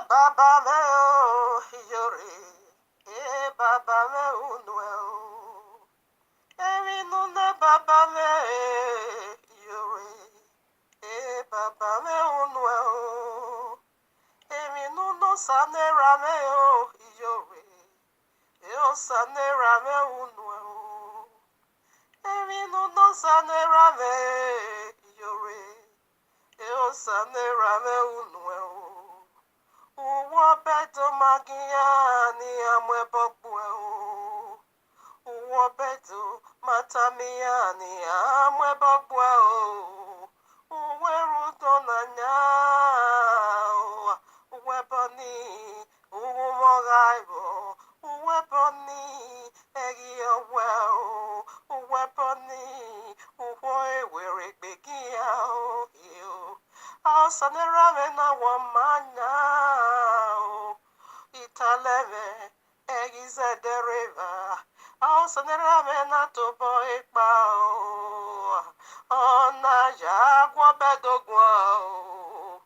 baba me o yore. Baba me unwe o. Emi nune baba me yore. Baba me unwe o. Emi nuno sanera me o yore. O sanera me unwe o. Emi nuno sanera me yore. O sanera me unwe o. Uwo beto magia ni amwe bokwe o. Uwo beto matamia ni amwe bokwe o. Uwe ruto na nya o. Uwe boni uwo mogaibo. Uwe boni egi owe o. Uwe boni uwo ewere begia o. Asanera me na wamanya o. Italeve egize dereva. Asanera me na tobo ikpa o. Ona ya gwa bedogwa o.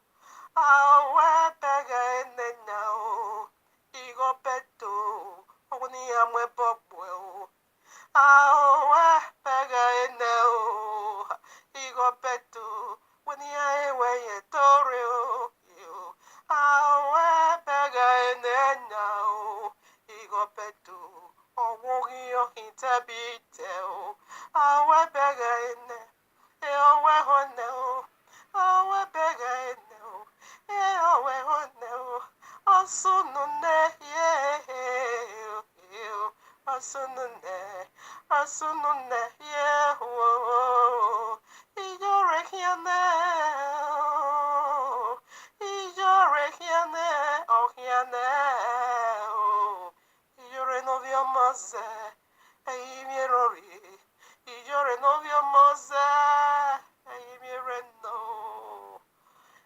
Awe pege enenya o. Igo beto ogni amwe bokwe o. Awe pege ene o. Igo beto when I way tore o. Awe pege ene now. Igo beto owogi o hitabite o. Awe pege ene. Eowe hone o. Awe pege ene o. Eowe hone o. Asunune ye. Asunune. Asunune ye. Ijore hiane. Ijore hiane. Oh hiane. Ijore novio mose. Eimierori. Ijore novio mose. Eimiereno.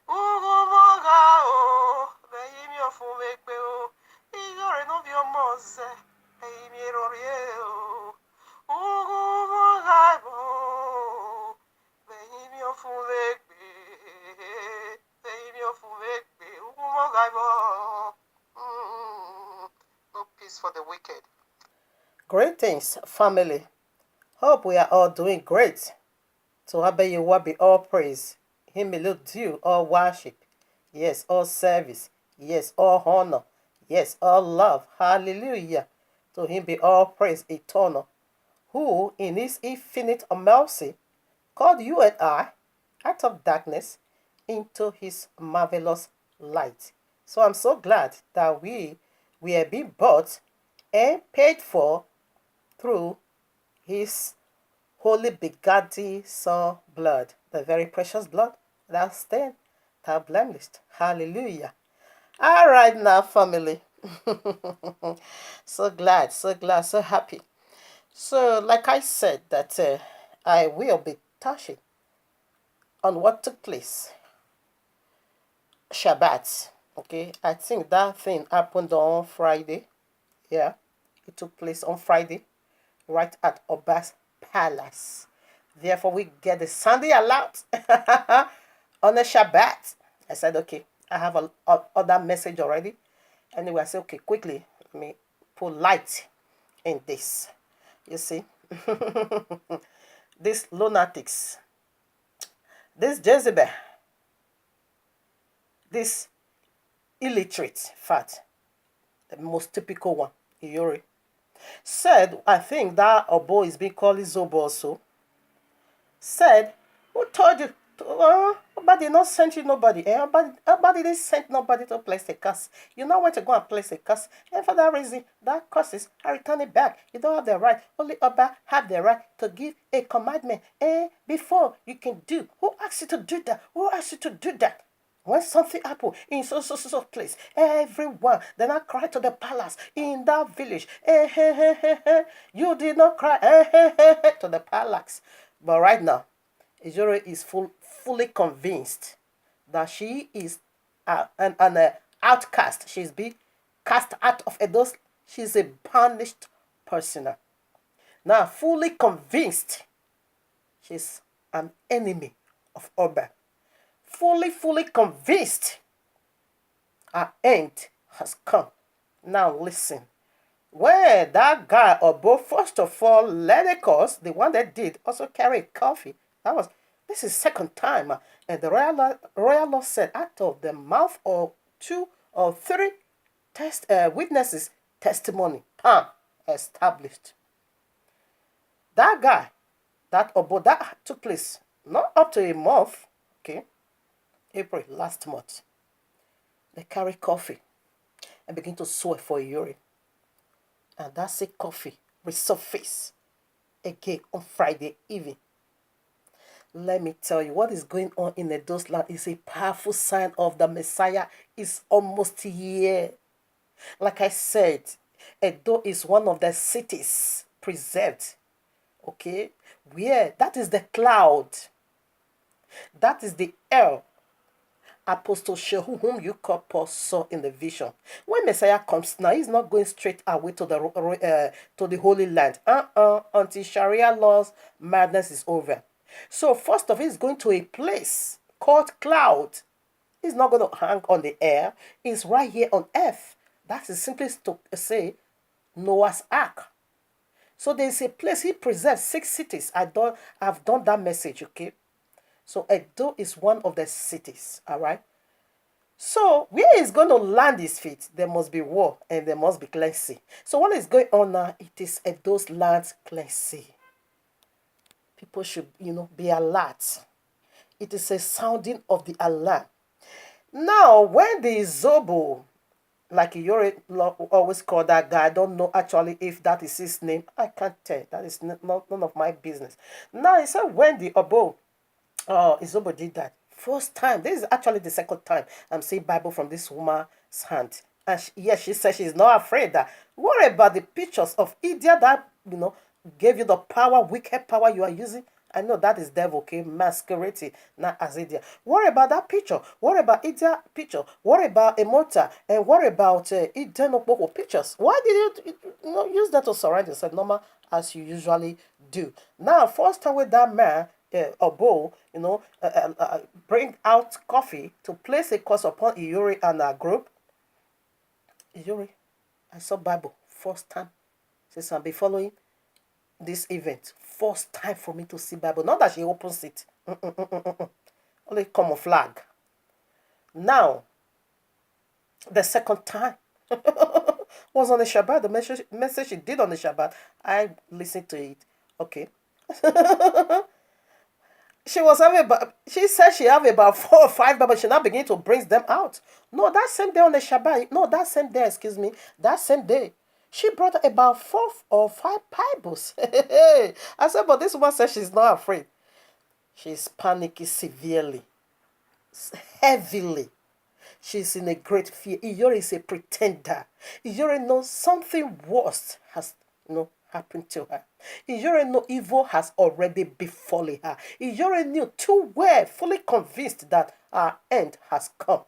Ugo moga o. Beimio fumekbe o. Ijore novio mose. Eimierori o. Ugo moga o. Beimio fumekbe. Beimio fumekbe. Ugo moga o. No peace for the wicked. Greetings, family. Hope we are all doing great. To Abeyewa be all praise. Him alone due all worship. Yes, all service. Yes, all honor. Yes, all love. Hallelujah. To him be all praise eternal. Who, in his infinite mercy, called you and I out of darkness into his marvelous light. So I'm so glad that we are being bought and paid for through his holy begotten Son blood, the very precious blood that stained, that blemished. Hallelujah. All right now, family. So glad, so happy. So, like I said, that I will be touching on what took place Shabbat. Okay, I think that thing happened on Friday. Yeah, it took place on Friday, right at Oba's palace. Therefore, we get the Sunday alert on the Shabbat. I said, okay, I have a other message already. Anyway, I said, okay, quickly, let me put light in this. You see, these lunatics, this Jezebel, this illiterate fat, the most typical one, Iyori, said, I think that Obo is being called Zobo also, said, who told you? Nobody not sent you nobody. Nobody didn't send nobody to place a curse. You know when to go and place a curse. And for that reason, that curses are returning back. You don't have the right. Only Oba have the right to give a commandment. And before you can do. Who asked you to do that? Who asked you to do that? When something happened in so place, everyone then I cried to the palace in that village. You did not cry to the palace. But right now, Ijore is fully convinced that she is an outcast. She's been cast out of Edo. She's a banished person. Now, fully convinced she's an enemy of Oba. Fully convinced our end has come. Now listen. When that guy or both, first of all, Lenicos, the one that did, also carried coffee. This is second time. And the royal law said, out of the mouth of 2 or 3 witnesses, testimony, established. That guy, that took place not up to a month, okay, April last month. They carry coffee and begin to swear for a urine. And that same coffee resurface again on Friday evening. Let me tell you, what is going on in Edo's land is a powerful sign of the Messiah is almost here. Like I said, Edo is one of the cities preserved, okay, where that is the cloud, that is the air Apostle Shehu, whom you call Paul, saw in the vision. When Messiah comes now, he's not going straight away to the Holy Land. Until Sharia laws madness is over. So first of all, he's going to a place called cloud. He's not going to hang on the air. He's right here on earth. That is simply to say Noah's Ark. So there's a place he preserves 6 cities. I've done that message, okay? So Edo is one of the cities, all right? So where he's going to land his feet, there must be war and there must be cleansing. So what is going on now? It is Edo's land cleansing. People should, be alert. It is a sounding of the alarm. Now, when the Zobo, like you always call that guy, I don't know actually if that is his name. I can't tell. That is none of my business. Now, he said when the Obo, Izobo did that. First time. This is actually the second time I'm seeing Bible from this woman's hand. And she said she's not afraid that. What about the pictures of idiot that, gave you the power, wicked power you are using? I know that is devil, okay, masquerading, not as idiot. What about that picture? What about idiot picture? What about a motor? And what about idiot pictures? Why did you use that to surround yourself normal as you usually do? Now, first time with that man, a bowl, bring out coffee to place a curse upon Iyori and her group. Iyori, I saw Bible first time since I've been following this event. First time for me to see Bible. Not that she opens it. Only camouflage. Now, the second time was on the Shabbat. The message she did on the Shabbat, I listened to it. Okay. She said she have about 4 or 5 Bibles. She now begin to bring them out. No, that same day on the Shabbat. No, that same day, That same day. She brought about 4 or 5 Bibles. I said, but this woman says she's not afraid. She's panicking severely. Heavily. She's in a great fear. Iyori is a pretender. Iyori knows something worse has happened to her. Iyori knows evil has already befallen her. Iyori knew too well, fully convinced that our end has come.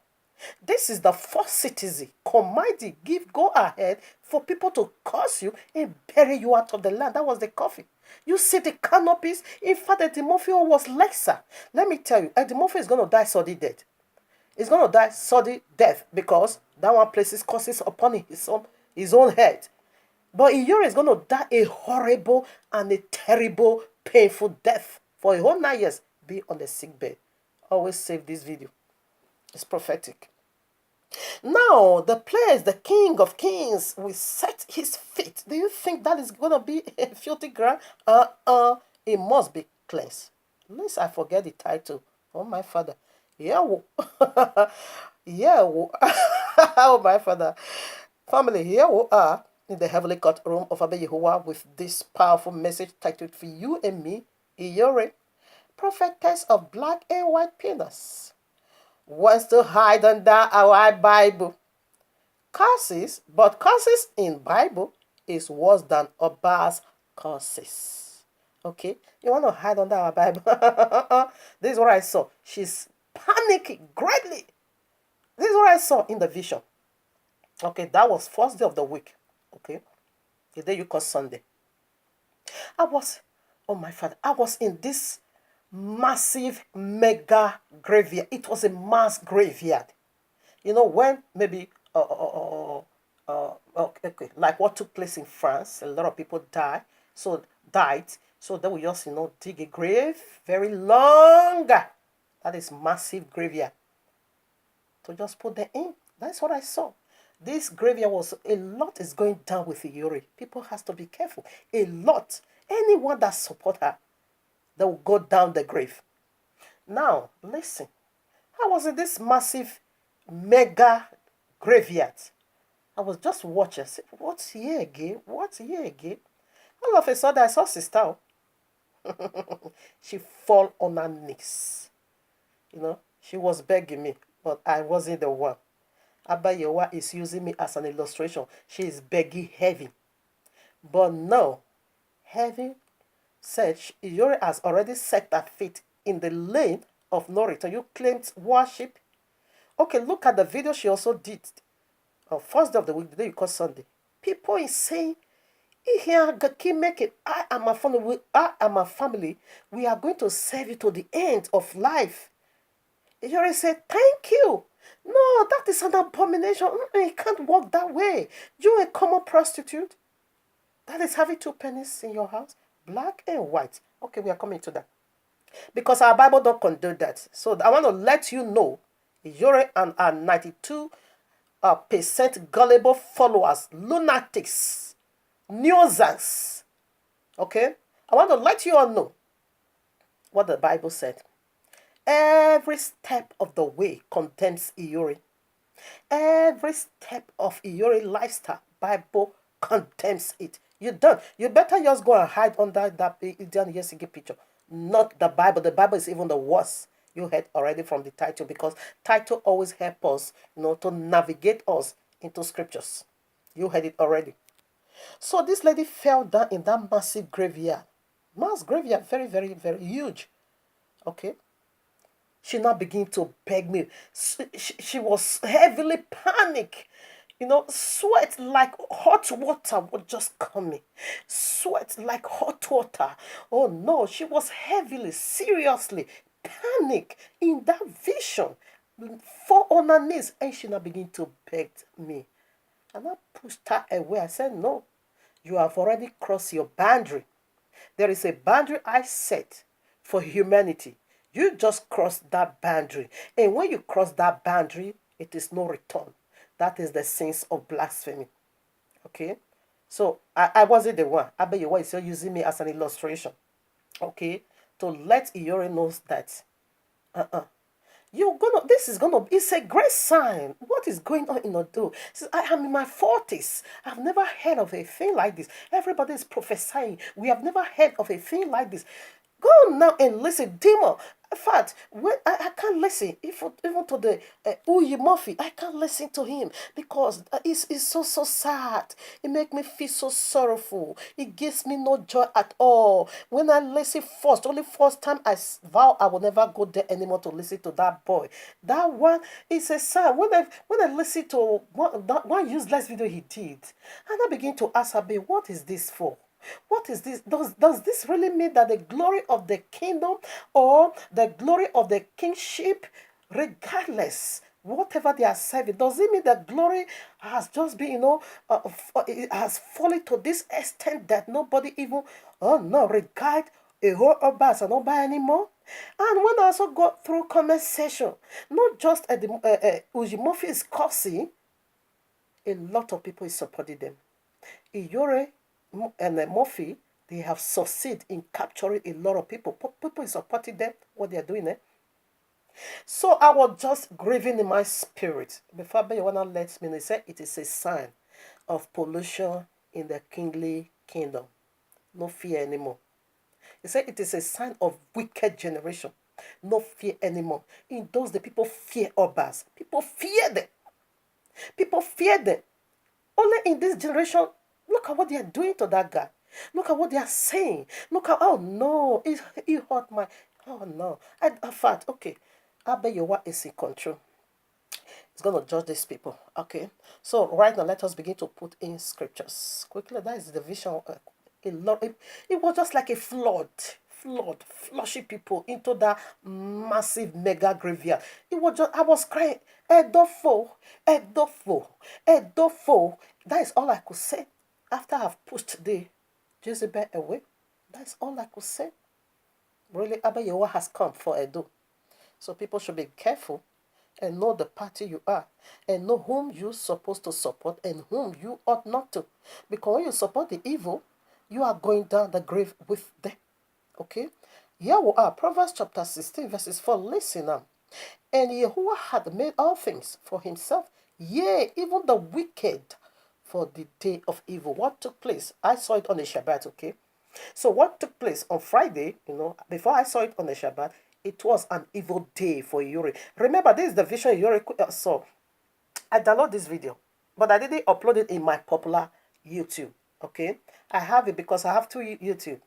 This is the first citizen commanding, go ahead for people to curse you and bury you out of the land. That was the coffee. You see the canopies. In fact, Edimofio was lesser. Let me tell you, Edimofio is going to die sudden death. He's going to die sudden death because that one places curses upon his own head. But Iyori is going to die a horrible and a terrible, painful death for a whole 9 years. Be on the sick bed. Always save this video. It's prophetic. Now, the place, the King of Kings, will set his feet. Do you think that is going to be a filthy ground? It must be cleansed. Unless I forget the title. Oh, my Father. Yeah. Yeah. Oh, my Father. Family, here we are in the heavenly courtroom of Abba Yehovah with this powerful message titled for you and me, Iyori, prophetess of black and white penis, wants to hide under our Bible. Curses, but curses in Bible is worse than Oba's curses. Okay? You want to hide under our Bible? This is what I saw. She's panicking greatly. This is what I saw in the vision. Okay, that was first day of the week. Okay? The day you call Sunday. Oh my Father, I was in this massive mega graveyard. It was a mass graveyard. when maybe okay, like what took place in France, a lot of people died. So they will just dig a grave very long. That is massive graveyard to just put them in. That's what I saw. This graveyard was a lot is going down with Iyori. People has to be careful. A lot. Anyone that support her, they will go down the grave. Now, listen. I was in this massive mega graveyard. I was just watching. I said, what's here again? What's here again? All of a sudden, I saw sister. She fall on her knees. She was begging me, but I wasn't the one. Abayewa is using me as an illustration. She is begging heavy. But no, heavy said Iyori has already set her feet in the lane of no return. You claimed worship. Okay, look at the video she also did on first day of the week, the day you call Sunday. People is saying, here, make it. I am a family. We are going to serve you to the end of life. Iyori said, thank you. No, that is an abomination. You can't walk that way. You're a common prostitute. That is having two pennies in your house, black and white. Okay, we are coming to that. Because our Bible don't condone that. So I want to let you know, Iyori and our 92% gullible followers, lunatics, nuisance. Okay? I want to let you all know what the Bible said. Every step of the way condemns Iyori. Every step of Iyori lifestyle, Bible condemns it. You don't. You better just go and hide under that Indian Yesigi picture. Not the Bible. The Bible is even the worst. You heard already from the title, because title always help us, to navigate us into scriptures. You heard it already. So this lady fell down in that massive graveyard. Mass graveyard, very, very, very huge. Okay. She now began to beg me. She was heavily panicked. Sweat like hot water would just coming. Sweat like hot water. Oh no, she was heavily, seriously panic in that vision. Fall on her knees, and she now began to beg me. And I pushed her away. I said, no, you have already crossed your boundary. There is a boundary I set for humanity. You just cross that boundary. And when you cross that boundary, it is no return. That is the sins of blasphemy. Okay? So I wasn't the one. Abayewa is using me as an illustration. Okay? To let Iyori knows that it's a great sign. What is going on in Odo? Says, I am in my 40s. I've never heard of a thing like this. Everybody is prophesying. We have never heard of a thing like this. Go now and listen, Demo. In fact, when I can't listen, even to the Uyi Murphy, I can't listen to him because it's so sad. It makes me feel so sorrowful. It gives me no joy at all. When I listen only first time I vow I will never go there anymore to listen to that boy. That one is a sad. When I listen to one useless video he did, and I begin to ask Abe, what is this for? What is this? Does this really mean that the glory of the kingdom or the glory of the kingship, regardless, whatever they are serving, does it mean that glory has just been, it has fallen to this extent that nobody even, regard a whole Oba as an Oba anymore? And when I also got through comment section, not just at the Uji Murphy is cursing, a lot of people is supporting them. Iyori and Murphy, they have succeeded in capturing a lot of people. People is supporting them, what they are doing. So I was just grieving in my spirit. Before Bayewana lets me, they said it is a sign of pollution in the kingly kingdom. No fear anymore. He said it is a sign of wicked generation. No fear anymore. In those days, people fear Obas. People fear them. People fear them. Only in this generation, look at what they are doing to that guy. Look at what they are saying. Look at, oh no, it hurt my, oh no. In fact, okay, Abayewa is in control. He's going to judge these people. Okay, so right now, let us begin to put in scriptures. Quickly, that is the vision. It was just like a flood flushing people into that massive mega graveyard. It was just, I was crying, Edofo, Edofo, Edofo. That is all I could say after I've pushed the Jezebel away. That's all I could say. Really, Abayewa has come for Edo. So people should be careful and know the party you are and know whom you're supposed to support and whom you ought not to. Because when you support the evil, you are going down the grave with them. Okay? Here we are, Proverbs chapter 16, verses 4. Listen now. And Yahuwah had made all things for himself, yea, even the wicked for the day of evil. What took place? I saw it on the Shabbat, okay? So what took place on Friday, before I saw it on the Shabbat, it was an evil day for Yuri. Remember, this is the vision Yuri saw. I downloaded this video, but I didn't upload it in my popular YouTube, okay? I have it because I have two YouTube.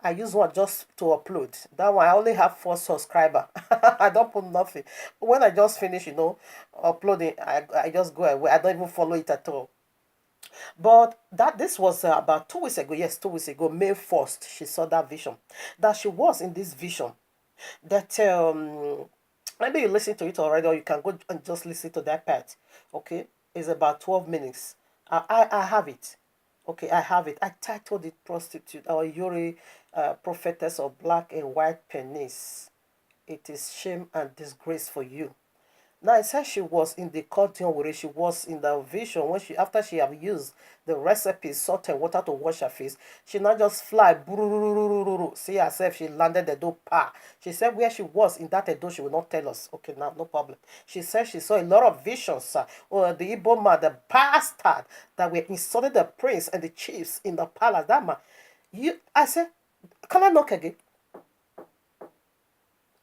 I use one just to upload. That one, I only have 4 subscribers. I don't put nothing. When I just finish, uploading, I just go away. I don't even follow it at all. But this was about 2 weeks ago. Yes, 2 weeks ago, May 1st, she saw that vision. That she was in this vision. That maybe you listen to it already, or you can go and just listen to that part. Okay, it's about 12 minutes. I have it. Okay, I have it. I titled it "Prostitute" or Yuri, Prophetess of Black and White Penis. It is shame and disgrace for you. Now it says she was in the cauldron where she was in the vision when after she have used the recipe salt and water to wash her face, she not just fly see herself, she landed the door pa. She said where she was in that door she will not tell us. Okay, now no problem. She said she saw a lot of visions. Or the Igbo man, the bastard that were insulting the prince and the chiefs in the palace. That man, I said, can I knock again?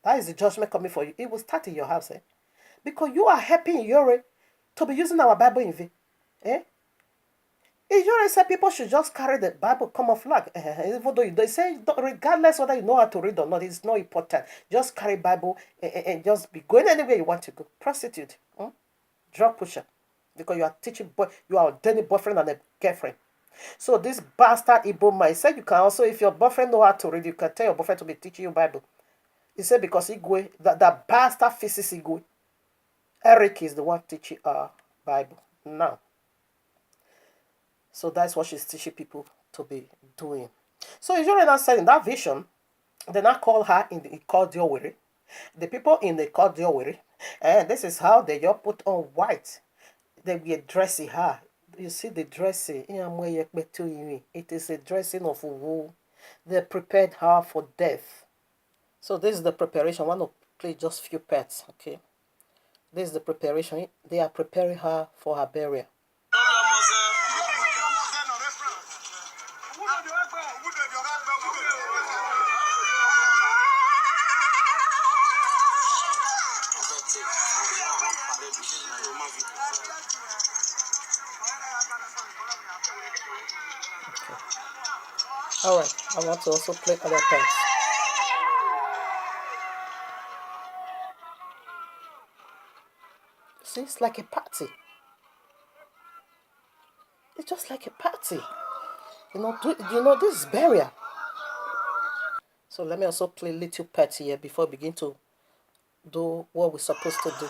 That is the judgment coming for you. It will start in your house, eh? Because you are helping Yuri to be using our Bible in vain. Eh? Yuri said people should just carry the Bible camouflage. Even though they say, regardless whether you know how to read or not, it's not important. Just carry Bible and just be going anywhere you want to go. Prostitute. Drug pusher. Because you are teaching, you are ordaining boyfriend and a girlfriend. So this bastard Igbo man said you can also, if your boyfriend know how to read, you can tell your boyfriend to be teaching you Bible. He said because Igwe, that bastard faces Igwe. Eric is the one teaching our Bible now. So that's what she's teaching people to be doing. So Israel now said in that vision, they now call her in the Kordiowere. The people in the Kordiowere, and this is how they all put on white. They were dressing her. You see the dressing. It is a dressing of wool. They prepared her for death. So this is the preparation. I want to play just few parts, okay? This is the preparation. They are preparing her for her burial. Okay. All right. I want to also play other parts. See, it's like a party. It's just like a party. This is burial. So let me also play little parts here before we begin to do what we're supposed to do.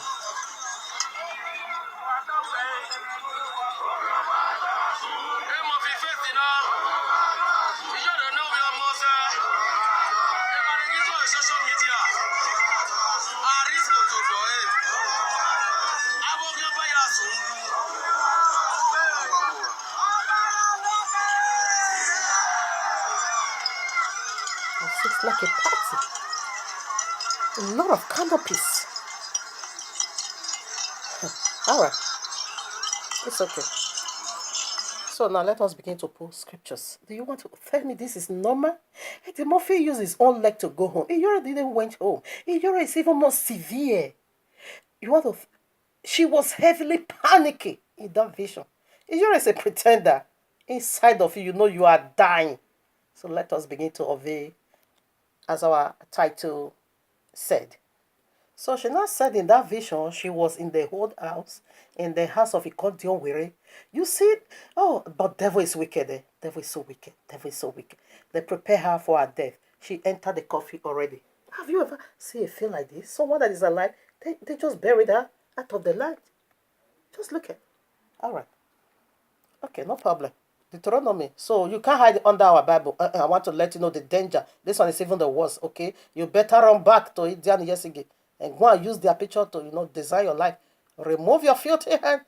It's like a party. A lot of canopies. Alright. It's okay. So now let us begin to pull scriptures. Do you want to tell me this is normal? Eddie Murphy used his own leg to go home. Iyore didn't went home. Iyore is even more severe. She was heavily panicking in that vision. Iyore is a pretender. Inside of you, you are dying. So let us begin to obey as our title said. So she now said in that vision, she was in the old house, in the house of Ikodiowere. You see, but devil is wicked. Devil is so wicked. Devil is so wicked. They prepare her for her death. she entered the coffee already. Have you ever seen a film like this? Someone that is alive, they just buried her out of the light. Just look at. All right. Okay, no problem. Deuteronomy. So you can't hide under our Bible. I want to let you know the danger. This one is even the worst, okay? You better run back to it and Yesige and go and use their picture to, design your life. Remove your filthy hand.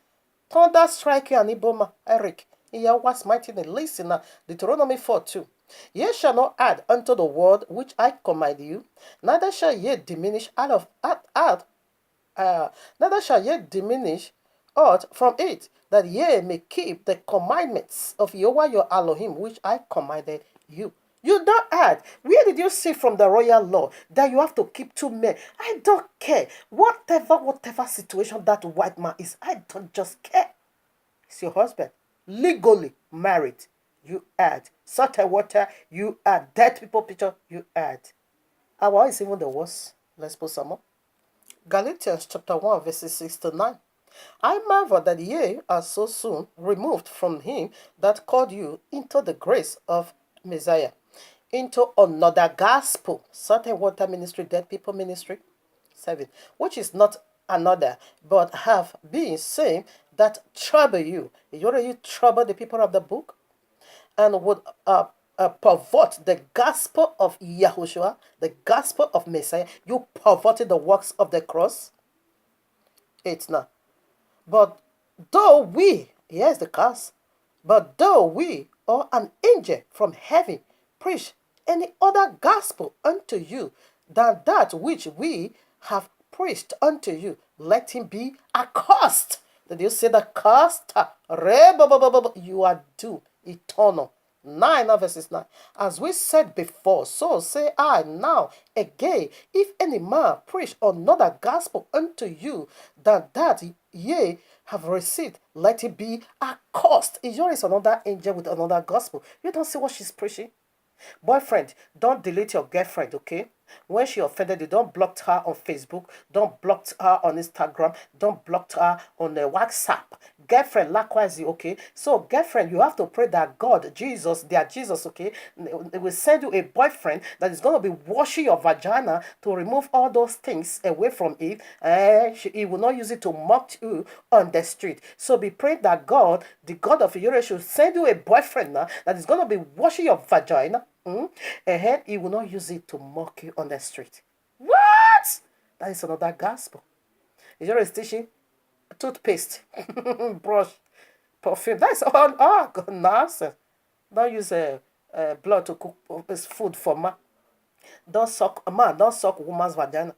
Thunder strike you and Iboma, Eric. In Yahweh's mighty name. Listen now. Deuteronomy 4:2. Ye shall not add unto the word which I command you, neither shall ye diminish neither shall ye diminish aught from it, that ye may keep the commandments of Jehovah your Elohim, which I commanded you. You don't add. Where did you see from the royal law that you have to keep two men? I don't care. Whatever situation that white man is, I don't just care. It's your husband. Legally married, you add. Salt and water, you add. Dead people picture, you add. Our is even the worst. Let's put some more. Galatians chapter 1, verses 6 to 9. I marvel that ye are so soon removed from him that called you into the grace of Messiah, into another gospel, certain water ministry, dead people ministry, 7, which is not another, but have been same that trouble you. You already trouble the people of the book and would pervert the gospel of Yahushua, the gospel of Messiah. You perverted the works of the cross. 8 now. But though we, here's the curse, but though we or an angel from heaven preach any other gospel unto you than that which we have preached unto you, let him be accursed. Did you say the cursed? You are doomed, eternal. 9 verses 9. As we said before, so say I now again, if any man preach another gospel unto you than that ye have received, let it be accursed. Is yours another angel with another gospel? You don't see what she's preaching? Boyfriend, don't delete your girlfriend, okay? When she offended you, don't block her on Facebook, don't block her on Instagram, don't block her on WhatsApp. Girlfriend, likewise, okay? So, girlfriend, you have to pray that God, Jesus, their Jesus, okay? They will send you a boyfriend that is going to be washing your vagina to remove all those things away from it. He will not use it to mock you on the street. So, be praying that God, the God of Europe, should send you a boyfriend now that is going to be washing your vagina. And he will not use it to mock you on the street. What? That is another gospel. Your teaching toothpaste, brush, perfume. That's all nonsense. Don't use blood to cook food for man. Don't suck woman's vagina.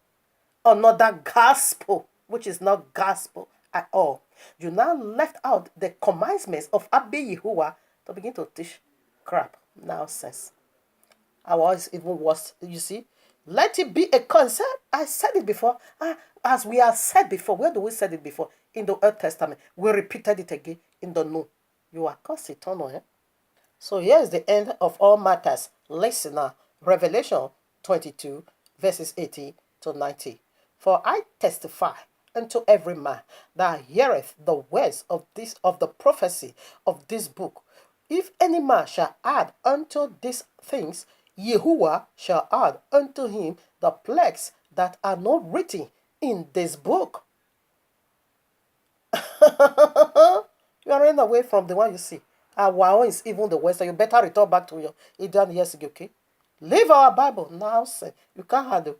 Another gospel, which is not gospel at all. You now left out the commandments of Abba Yahuwah to begin to teach crap, nonsense. Our is even worse. You see, let it be a concept. I said it before. As we have said before, where do we said it before? In the Old Testament. We repeated it again in the New. You are cursed eternal, eh? So here is the end of all matters. Listen now. Revelation 22, verses 80 to 90. For I testify unto every man that heareth the words of the prophecy of this book. If any man shall add unto these things, Yahuwah shall add unto him the plagues that are not written in this book. You are running away from the one you see. Our own is even the worst. So you better return back to your Indian years ago, okay? Leave our Bible now, say you can't handle.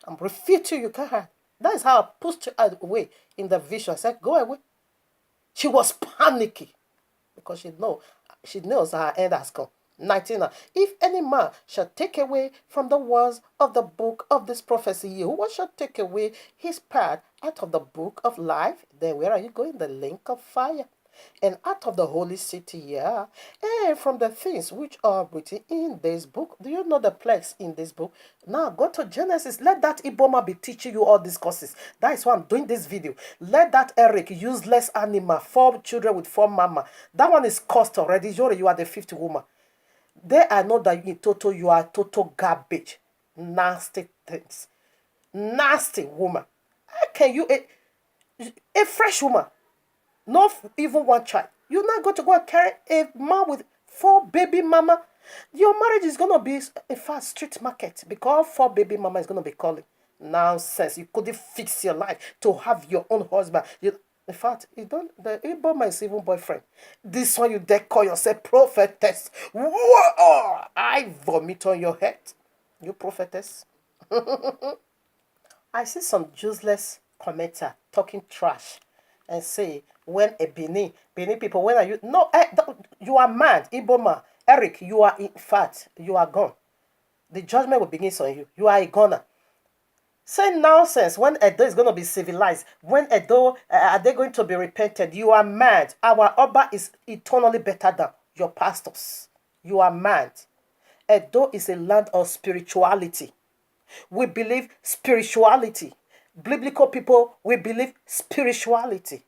I'm refuting you can't handle. That is how I pushed her away in the vision. I said, go away. She was panicky because she knows her end has come. 19. If any man shall take away from the words of the book of this prophecy, Yahuwah shall take away his part out of the book of life. Then where are you going? The lake of fire. And out of the holy city, yeah. And from the things which are written in this book. Do you know the plagues in this book? Now go to Genesis. Let that Iboma be teaching you all these courses. That is why I'm doing this video. Let that Eric, useless animal, 4 children with 4 mama. That one is cursed already. You are the 5th woman. There I know that in total you are total garbage. Nasty things. Nasty woman. How can you, a fresh woman, not even one child, you're not going to go and carry a man with 4 baby mama Your marriage is going to be, in fact, street market because 4 baby mama is going to be calling. Nonsense. You couldn't fix your life to have your own husband. In fact, you don't. The Igbo man is even boyfriend. This one you dare call yourself prophetess. Whoa! I vomit on your head. You prophetess. I see some useless commenter talking trash and say, when a Benin people, when are you? No, you are mad, Igbo man. Eric, you are in fact, you are gone. The judgment will begin on you. You are a goner. Say nonsense when Edo is going to be civilized. When Edo, are they going to be repented? You are mad. Our Oba is eternally better than your pastors. You are mad. Edo is a land of spirituality. We believe spirituality. Biblical people, we believe spirituality.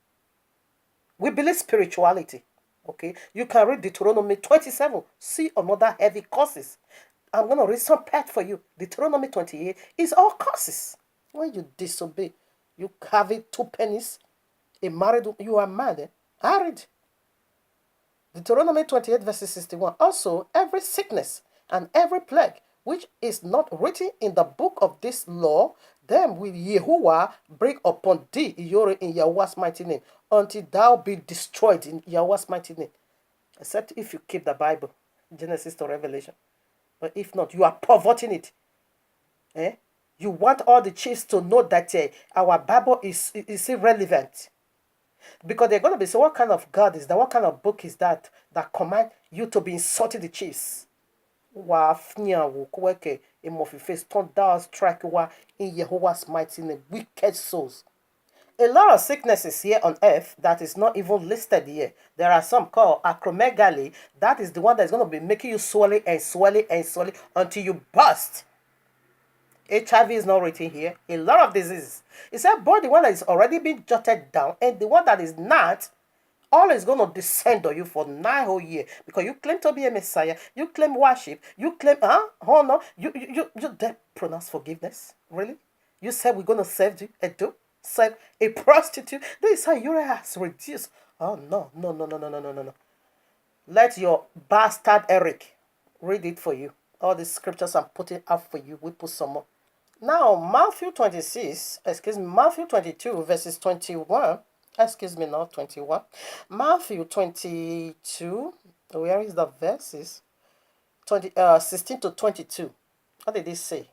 We believe spirituality. Okay, you can read Deuteronomy 27. See another heavy curses. I'm going to read some part for you. Deuteronomy 28 is all curses. When you disobey, you carry 2 pennies. A married, you are mad. I read Deuteronomy 28 verses 61. Also, every sickness and every plague which is not written in the book of this law, them will Yahuwah bring upon thee, Yore, in Yahuwah's mighty name, until thou be destroyed in Yahuwah's mighty name. Except if you keep the Bible, Genesis to Revelation. But if not, you are perverting it. Eh? You want all the chiefs to know that our Bible is irrelevant. Because they're going to be saying, what kind of God is that? What kind of book is that that command you to be insulting the chiefs? Face turn down strike in Jehovah's mighty name. Wicked souls. A lot of sicknesses here on earth that is not even listed here. There are some called acromegaly. That is the one that's going to be making you swelling and swelling and swelling until you burst. HIV is not written here. A lot of diseases. It's a body one that is already been jotted down, and the one that is not, all is going to descend on you for 9 whole years because you claim to be a Messiah, you claim worship, you claim honor, you dare pronounce forgiveness. Really? You said we're going to serve you, serve a prostitute. This is how your has reduced. Oh no, no, no, no, no, no, no, no, no. Let your bastard Eric read it for you. All the scriptures I'm putting up for you. We put some more. Now, Matthew 22, verses 21. Excuse me, not 21. Matthew 22, where is the verses? 16 to 22. What did he say?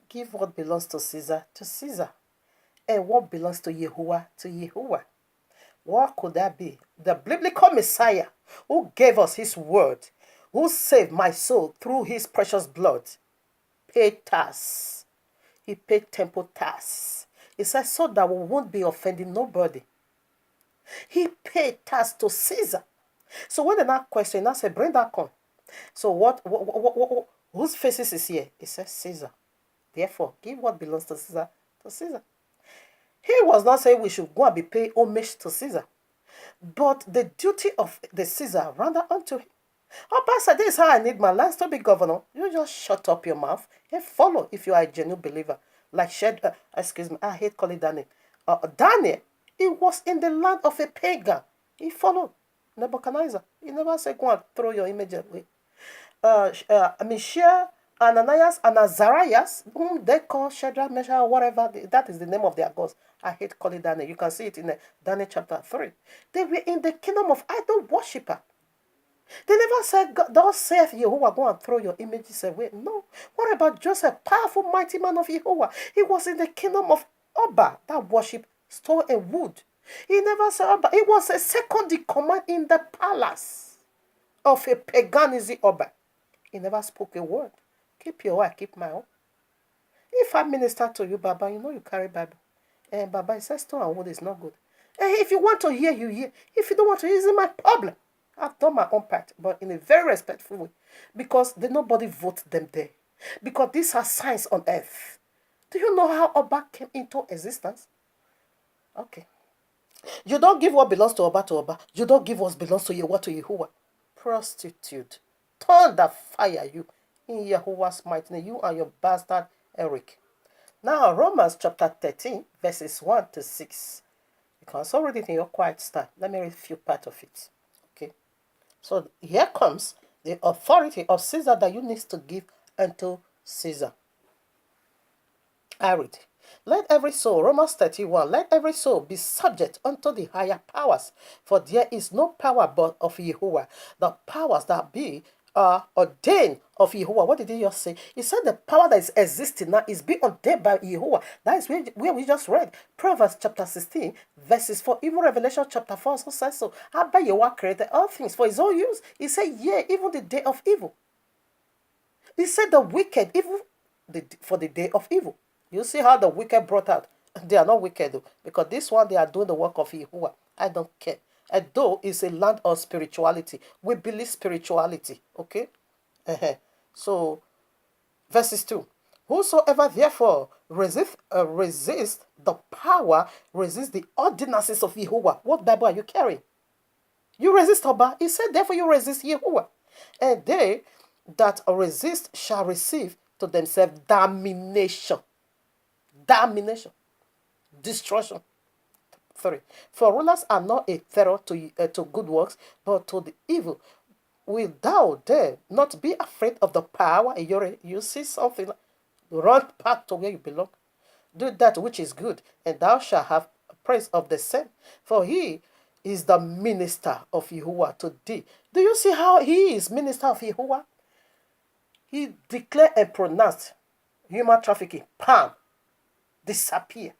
Give what belongs to Caesar, and what belongs to Yahuwah, to Yahuwah. What could that be? The biblical Messiah who gave us his word, who saved my soul through his precious blood, paid tax. He paid temple tax. He said so that we won't be offending nobody. He paid tax to Caesar. So when they now question, I say, bring that coin. So what whose faces is here? It says Caesar. Therefore, give what belongs to Caesar to Caesar. He was not saying we should go and be paying homage to Caesar. But the duty of the Caesar rather unto him. Oh, Pastor, this is how I need my lands to be governor. You just shut up your mouth and follow if you are a genuine believer. Like excuse me, I hate calling Daniel. Daniel, he was in the land of a pagan. He followed Nebuchadnezzar. He never said, go and throw your image away. Mishael, Ananias, and Azarias, whom they call Shadrach, Meshach, whatever, that is the name of their gods. I hate calling Daniel. You can see it in Daniel chapter 3. They were in the kingdom of idol worshiper. They never said, thus saith Yehovah, go and throw your images away. No. What about Joseph, powerful, mighty man of Yehovah? He was in the kingdom of Oba, that worship stone and wood. He never said Oba. He was a second in command in the palace of a paganism Oba. He never spoke a word. Keep your eye, keep my own. If I minister to you, Baba, you know you carry Bible. And Baba, it says stone and wood is not good. And if you want to hear, you hear. If you don't want to hear, it's my problem. I've done my own part, but in a very respectful way. Because nobody votes them there. Because these are signs on earth. Do you know how Oba came into existence? Okay. You don't give what belongs to Oba. You don't give what belongs to Yahuwah. Prostitute. Turn the fire, you. In Yahuwah's mighty name. You and your bastard Eric. Now, Romans chapter 13, verses 1 to 6. You can also read it in your quiet time. Let me read a few parts of it. Okay. So here comes The authority of Caesar that you need to give unto Caesar. I read. Let every soul, Romans 31, let every soul be subject unto the higher powers, for there is no power but of Jehovah. The powers that be are ordained of Jehovah. What did he just say? He said the power that is existing now is being ordained by Jehovah. That is where we just read. Proverbs chapter 16, verses 4. Even Revelation chapter 4 also says so. Abba Jehovah created all things for his own use. He said, yea, even the day of evil. He said the wicked, even for the day of evil. You see how the wicked brought out. They are not wicked though, because this one they are doing the work of Yahuwah. I don't care. And though it's a land of spirituality, we believe spirituality. Okay. So verses 2. Whosoever therefore resist the power, resist the ordinances of Yahuwah. What Bible are you carrying? You resist Oba. He said, therefore you resist Yahuwah. And they that resist shall receive to themselves damnation. Damnation. Destruction. 3. For rulers are not a terror to good works, but to the evil. Will thou dare not be afraid of the power? You see something, run back to where you belong. Do that which is good, and thou shalt have praise of the same. For he is the minister of Yahuwah to thee. Do you see how he is minister of Yahuwah? He declared and pronounced human trafficking, palm, disappear.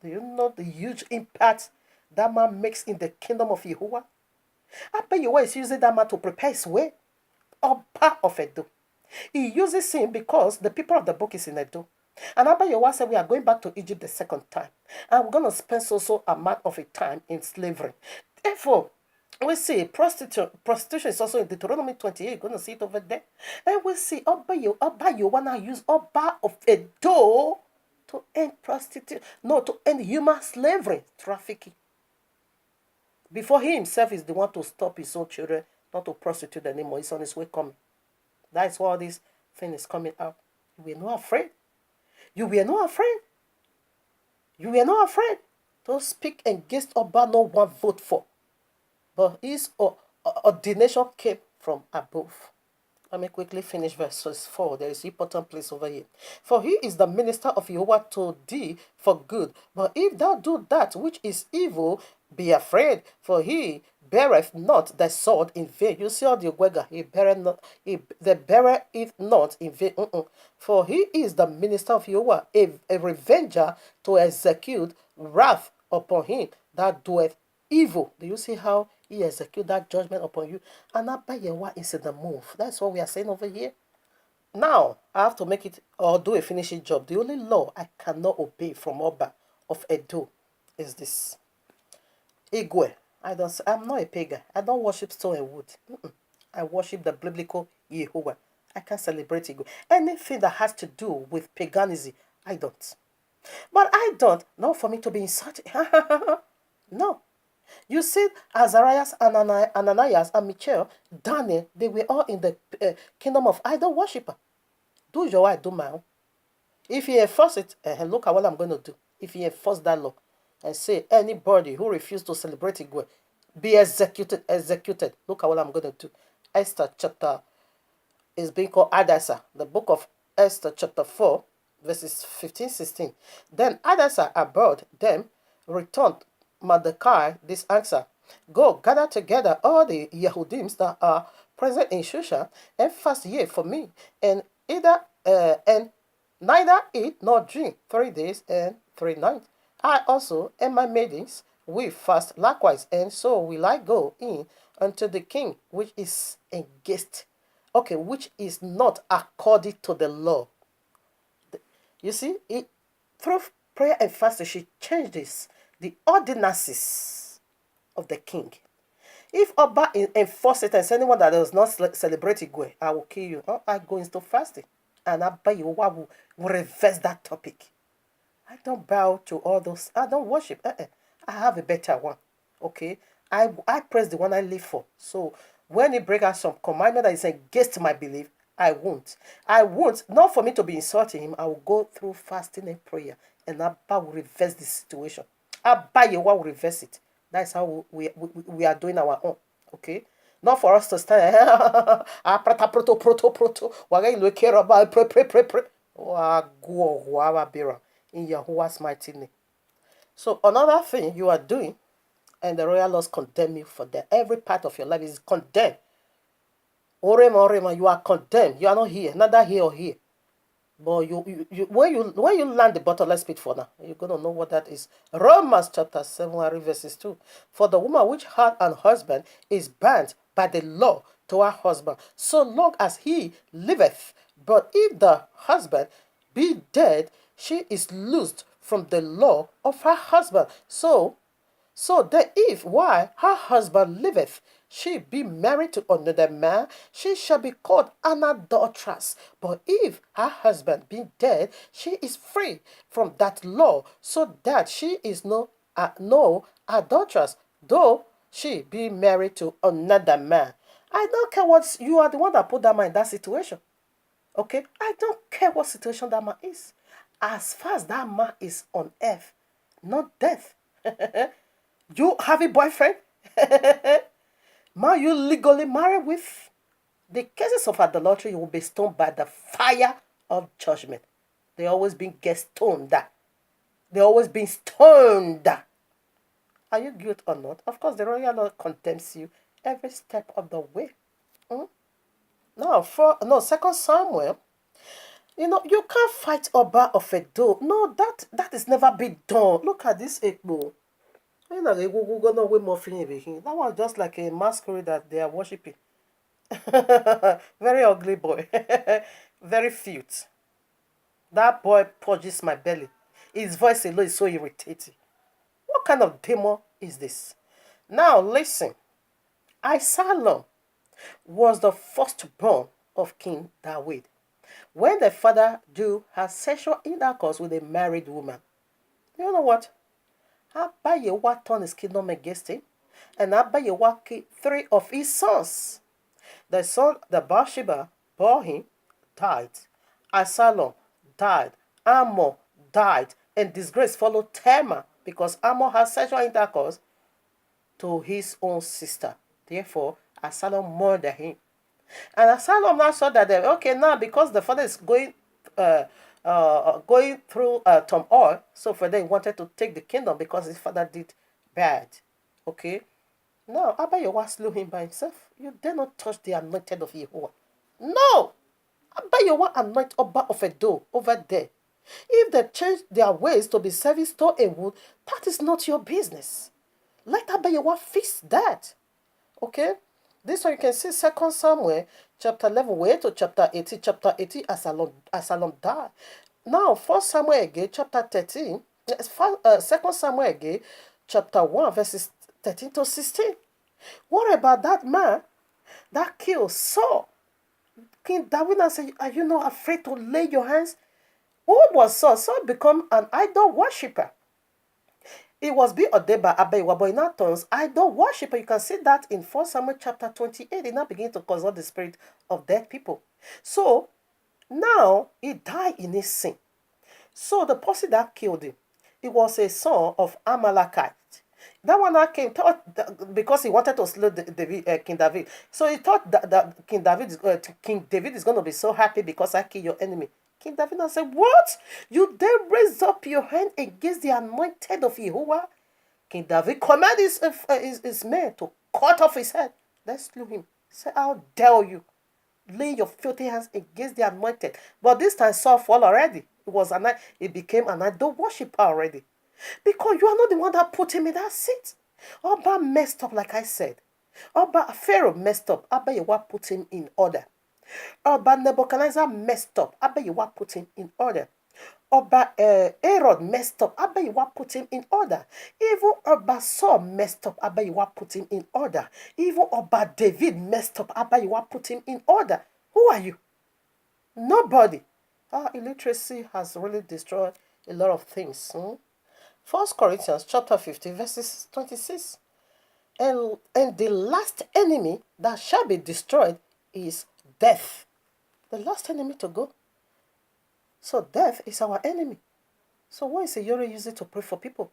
Do you know the huge impact that man makes in the kingdom of Yahuwah? I bet Yahuwah is using that man to prepare his way. Oba of Edo. He uses him because the people of the book is in Edo. And Abba Yahuwah said, we are going back to Egypt the second time. And we're going to spend so amount of a time in slavery. Therefore, we see prostitution is also in Deuteronomy 28. You're going to see it over there. And we see Abba Yahuwah now use Oba of Edo to end prostitution. No, to end human slavery, trafficking. Before he himself is the one to stop his own children not to prostitute anymore. He's on his way coming. That's why this thing is coming out. You were not afraid. You were not afraid. You were not afraid to speak against Oba no one vote for. But his ordination came from above. Let me quickly finish verse 4. There is an important place over here. For he is the minister of Jehovah to thee for good. But if thou do that which is evil, be afraid, for he beareth not the sword in vain. You see all the Ogwega, he beareth it not in vain. For he is the minister of Jehovah, a revenger to execute wrath upon him that doeth evil. Do you see how he execute that judgment upon you? And Abba Yewa is in the move. That's what we are saying over here. Now, I have to make it or do a finishing job. The only law I cannot obey from Oba of Edo is this. Igwe. I'm not a pagan. I don't worship stone and wood. I worship the biblical Yehovah. I can celebrate Igwe. Anything that has to do with paganism, I don't. But I don't. Not for me to be insulted. No. You see, Azarias, Ananias, and Michael, Daniel, they were all in the kingdom of idol worshiper. Do your I do my own. If you enforce it, look at what I'm going to do. If you enforce that law and say anybody who refuses to celebrate Igwe, be executed. Look at what I'm going to do. Esther chapter is being called Adasa. The book of Esther chapter 4, verses 15-16. Then Adasa abhorred them, returned Mordecai this answer. Go, gather together all the Yehudims that are present in Shushan, and fast ye for me, and neither eat nor drink 3 days and 3 nights. I also and my maidens we fast likewise, and so will I go in unto the king, which is against, which is not according to the law. You see, through prayer and fasting, she changed this, the ordinances of the king. If Oba enforce it and anyone that does not celebrate Igwe, I will kill you. I go into fasting. And Abba Yehowa will reverse that topic. I don't bow to all those. I don't worship. I have a better one. Okay? I praise the one I live for. So when he breaks out some commandment that is against my belief, I won't. Not for me to be insulting him. I will go through fasting and prayer. And Abba will reverse the situation. Abba Yehowa will reverse it. That's how we are doing our own. Okay? Not for us to stand. Ah, prata, proto, proto, proto. Waga ilu care about pray, pray, pray, pray. Go, wawa bira. In Yahuwah's mighty name. So another thing you are doing, and the royal laws condemn you for that. Every part of your life is condemned. Orema, orema, you are condemned. You are not here, neither here or here. But when you land the bottle, let's speak for now. You're gonna know what that is. Romans chapter 7, verses 2. For the woman which had an husband is bound by the law to her husband, so long as he liveth. But if the husband be dead, she is loosed from the law of her husband. So that if, while her husband liveth, she be married to another man, she shall be called an adulteress. But if her husband be dead, she is free from that law, so that she is no adulteress, though she be married to another man. I don't care what you are the one that put that man in that situation. Okay? I don't care what situation that man is. As far as that man is on earth, not death. You have a boyfriend? Man, you legally married with? The cases of adultery, you will be stoned by the fire of judgment. They always been get stoned. They always been stoned. Are you guilty or not? Of course, the royal law condemns you every step of the way. Now, Second Samuel. You can't fight Oba of Edo. No, that is never been done. Look at this Ekbo. That was just like a masquerade that they are worshipping. Very ugly boy. Very cute. That boy purges my belly. His voice alone is so irritating. What kind of demon is this? Now listen. Absalom was the firstborn of King David. When the father do had sexual intercourse with a married woman, you know what? Abayewa turned his kingdom against him, and Abayewa killed 3 of his sons. The son that Bathsheba bore him died. Absalom died. Amnon died. And disgrace followed Tamar because Amnon had sexual intercourse to his own sister. Therefore, Absalom murdered him. And Absalom now saw that, now because the father is going through turmoil, so for them he wanted to take the kingdom because his father did bad. Okay? Now, Abayewa slew him by himself. You dare not touch the anointed of Yehovah. No! Abayewa anoint Oba of Edo over there. If they change their ways to be serving stone and wood, that is not your business. Let Abayewa fix that. Okay? This one you can see 2 Samuel chapter 11, way to chapter 18. Chapter 18, Absalom died. Now, 1 Samuel again, chapter 13. 2 Samuel again, chapter 1, verses 13 to 16. What about that man that killed Saul? King David said, are you not afraid to lay your hands? Who was Saul? Saul become an idol worshipper. It was being ordained by Abayewa, but in that turns idol worshipper. You can see that in 1 Samuel chapter 28. It now begins to consult the spirit of dead people. So now he died in his sin. So the person that killed him, it was a son of Amalekite. That one that came because he wanted to slay King David. So he thought that King David is going to be so happy because I killed your enemy. King David now said, what? You dare raise up your hand against the anointed of Yehovah? King David commanded his men to cut off his head. Let's slew him. Say, how dare you lay your filthy hands against the anointed? But this time Saul fell already. It became an idol worshiper already. Because you are not the one that put him in that seat. Oba messed up, like I said. Pharaoh messed up. Abayewa put him in order. Oba Nebuchadnezzar messed up. Abayewa put him in order. Oba Herod messed up. Abayewa put him in order. Even Oba Saul messed up. Abayewa put him in order. Even Oba David messed up. Abayewa put him in order. Who are you? Nobody. Illiteracy has really destroyed a lot of things. 1 Corinthians chapter 15, verses 26. And the last enemy that shall be destroyed is death. The last enemy to go. So death is our enemy. So why is Yori use it to pray for people?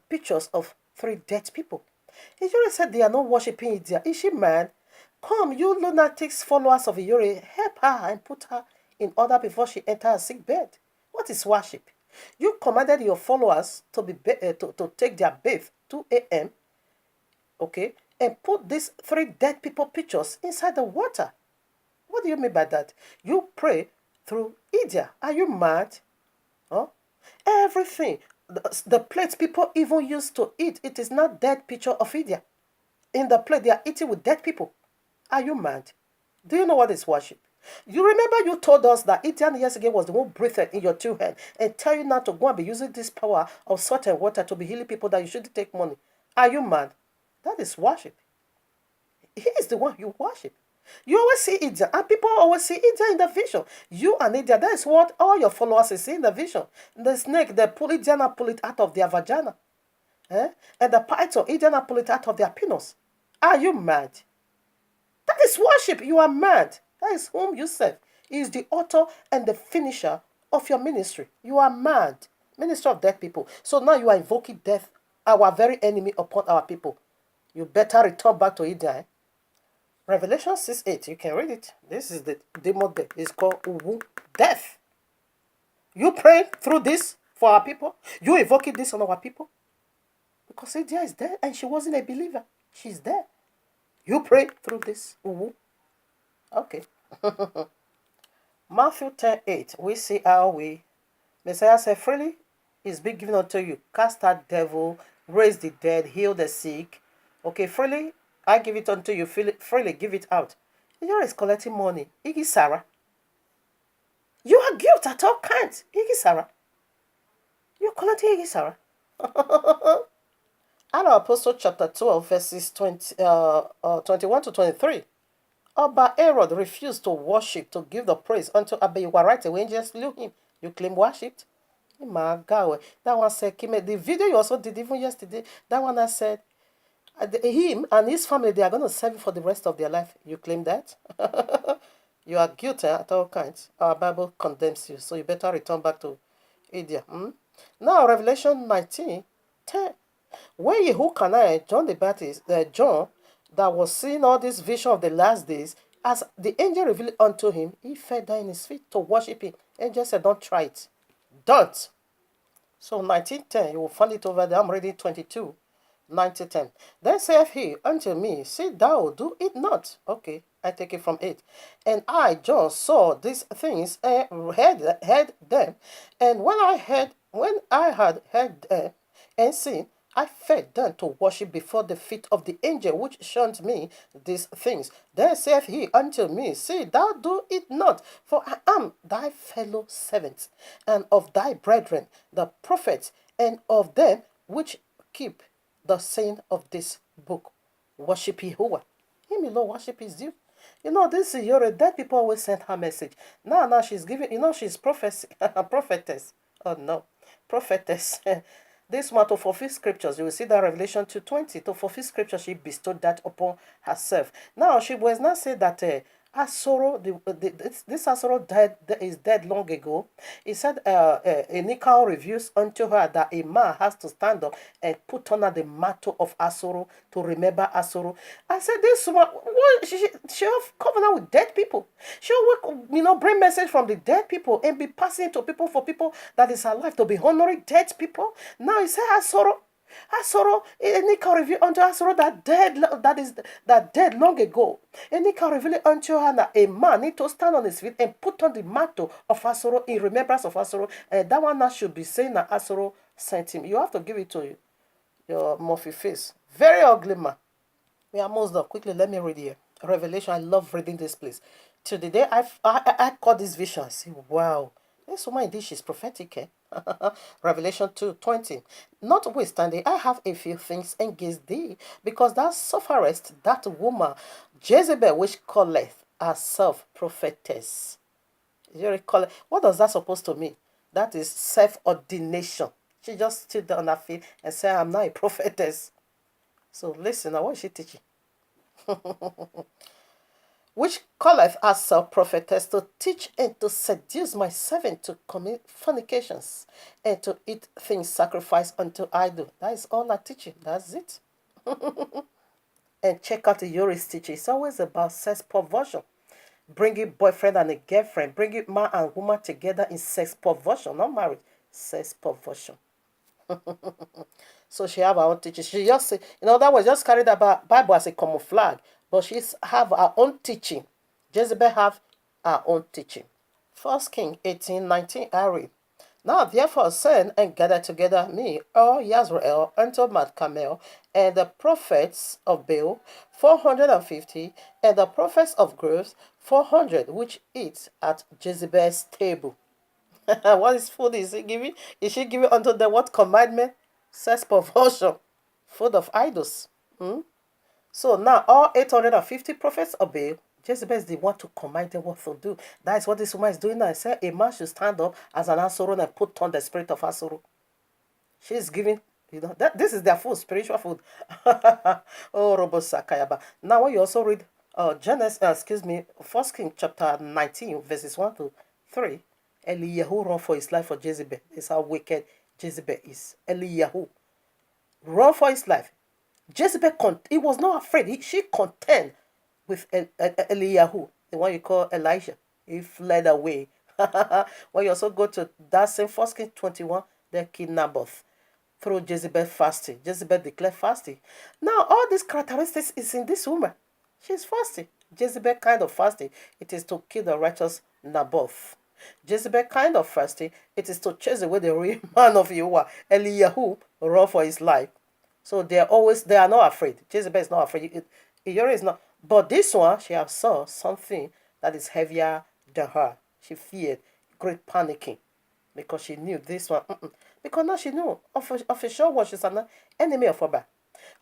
Pictures of 3 dead people. Iyori said they are not worshiping Idia. Is she mad? Come, you lunatics, followers of Iyori, help her and put her in order before she enters a sick bed. What is worship? You commanded your followers to to take their bath 2 a.m., okay, and put these 3 dead people pictures inside the water. What do you mean by that? You pray through Idia. Are you mad? Huh? Everything, the plates people even used to eat, it is not dead picture of Idia. In the plate, they are eating with dead people. Are you mad? Do you know what is worship? You remember you told us that Idian yesterday was the one breathed in your 2 hands and tell you now to go and be using this power of salt and water to be healing people that you shouldn't take money. Are you mad? That is worship. He is the one you worship. You always see Idia, and people always see Idia in the vision. You and Idia, that is what all your followers see in the vision. The snake, they pull Idia and pull it out of their vagina. And the python, Idia and pull it out of their penis. Are you mad? That is worship. You are mad. That is whom you serve. He is the author and the finisher of your ministry. You are mad. Minister of dead people. So now you are invoking death, our very enemy, upon our people. You better return back to Eden. Revelation 6:8. You can read it. This is the demon death. It's called Uwu, death. You pray through this for our people. You invoking this on our people. Because Idia is dead and she wasn't a believer. She's dead. You pray through this. Uwu. Okay. Matthew 10:8. We see how Messiah said, freely is being given unto you. Cast out devil, raise the dead, heal the sick. Okay, freely I give it unto you. Freely give it out. You're is collecting money. Iggy Sarah. You are guilt at all kinds. Iggy Sarah. You're collecting Iggy Sarah. And Apostle chapter 12, verses 21 to 23. Oba Herod refused to worship, to give the praise unto Abba. You were right away and just slew him. You claim worshipped. My God. That one said, the video you also did even yesterday, that one I said, him and his family, they are going to serve you for the rest of their life. You claim that? You are guilty at all kinds. Our Bible condemns you, so you better return back to India. Now, Revelation 19:10. When Yehokanai, John the Baptist, John, that was seeing all this vision of the last days, as the angel revealed unto him, he fell down in his feet to worship him. Angel said, don't try it. Don't. So 19:10, you will find it over there. I'm reading 22. 19:10. Then saith he unto me, see thou do it not. Okay, I take it from 8. And I, John, saw these things and heard them. And when I had heard them and seen, I fell down to worship before the feet of the angel which showed me these things. Then saith he unto me, see, thou do it not, for I am thy fellow servant, and of thy brethren, the prophets, and of them which keep the saying of this book. Worship Jehovah. Him alone worship is due. You know, this is your dead people always send her message. Now she's giving, she's prophetess. Oh no, prophetess. This one to fulfill scriptures. You will see that Revelation 2:20. To fulfill scripture, she bestowed that upon herself. Now she was not say that Asoro, this Asoro is dead long ago. He said Enikao reveals unto her that a man has to stand up and put on her the mantle of Asoro to remember Asoro. I said this woman, she have covenant with dead people. She will bring message from the dead people and be passing to people for people that is alive to be honoring dead people. Now he said Asoro, Enika revealed unto Asoro that dead long ago. Enika revealed unto her that a man need to stand on his feet and put on the mantle of Asoro in remembrance of Asoro. And that one now should be saying that Asoro sent him. You have to give it to your Murphy face. Very ugly man. We are almost done. Quickly, let me read here. Revelation. I love reading this place. To the day I caught this vision, I say, wow, this woman indeed she's prophetic. Revelation 2:20. Notwithstanding, I have a few things against thee, because thou sufferest that woman Jezebel, which calleth herself prophetess. You recall what does that supposed to mean? That is self-ordination. She just stood on her feet and said, I'm not a prophetess. So listen, now what is she teaching? Which calleth herself prophetess, to teach and to seduce my servant to commit fornications and to eat things sacrificed unto idol. That is all I teach you. That's it. And check out the Yuri's teaching. It's always about sex perversion. Bringing boyfriend and a girlfriend, bringing man and woman together in sex perversion, not marriage, sex perversion. So she have her own teaching. She just say, that was just carried about Bible as a common flag, but she's have her own teaching. Jezebel have her own teaching. First King 18:19 Ari. Now therefore send and gather together me, all Yazrael, unto Mount Carmel, and the prophets of Baal 450, and the prophets of groves 400, which eat at Jezebel's table. What is food is he giving? Is she giving unto them what commandment? Sex perversion, food of idols. So now all 850 prophets obey. Jezebel is the one to command them what to do. That is what this woman is doing now. I said a man should stand up as an Asoro and put on the spirit of Asoro. She is giving, that this is their food, spiritual food. Oh, Robo Sakayaba. Now when you also read First King chapter 19, verses 1 to 3, Eliyahu run for his life for Jezebel. This is how wicked Jezebel is. Eliyahu run for his life. Jezebel, he was not afraid. She contend with Eliyahu, the one you call Elijah. He fled away. When you also go to that same 1 King 21, they killed Naboth through Jezebel fasting. Jezebel declared fasting. Now, all these characteristics is in this woman. She's fasting. Jezebel kind of fasting, it is to kill the righteous Naboth. Jezebel kind of fasting, it is to chase away the real man of Yahweh, Eliyahu, run for his life. So they are not afraid. Jezebel is not afraid. Iyori is not. But this one, she have saw something that is heavier than her. She feared great panicking because she knew this one. Because now she knew of a sure what she's an enemy of her.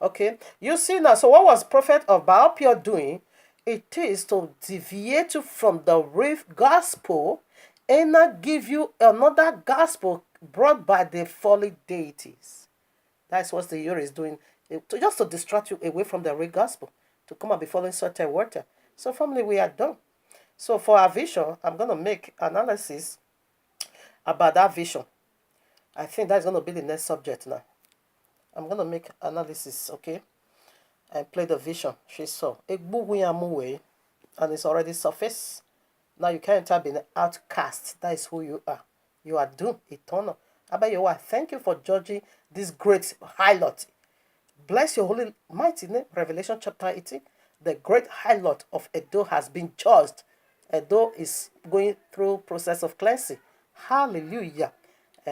Okay, you see now. So what was prophet of Baal Peor doing? It is to deviate you from the real gospel and not give you another gospel brought by the fallen deities. That's what the Yuri is doing, just to distract you away from the real gospel, to come and be following certain water. So family, we are done. So for our vision, I'm going to make analysis about that vision. I think that's going to be the next subject now. I'm going to make analysis, okay? And play the vision she saw. And it's already surfaced. Now you can't have been outcast. That is who you are. You are doomed, eternal. Abayowa, thank you for judging this great harlot. Bless your holy mighty name. Revelation chapter 18. The great harlot of Edo has been judged. Edo is going through process of cleansing. Hallelujah.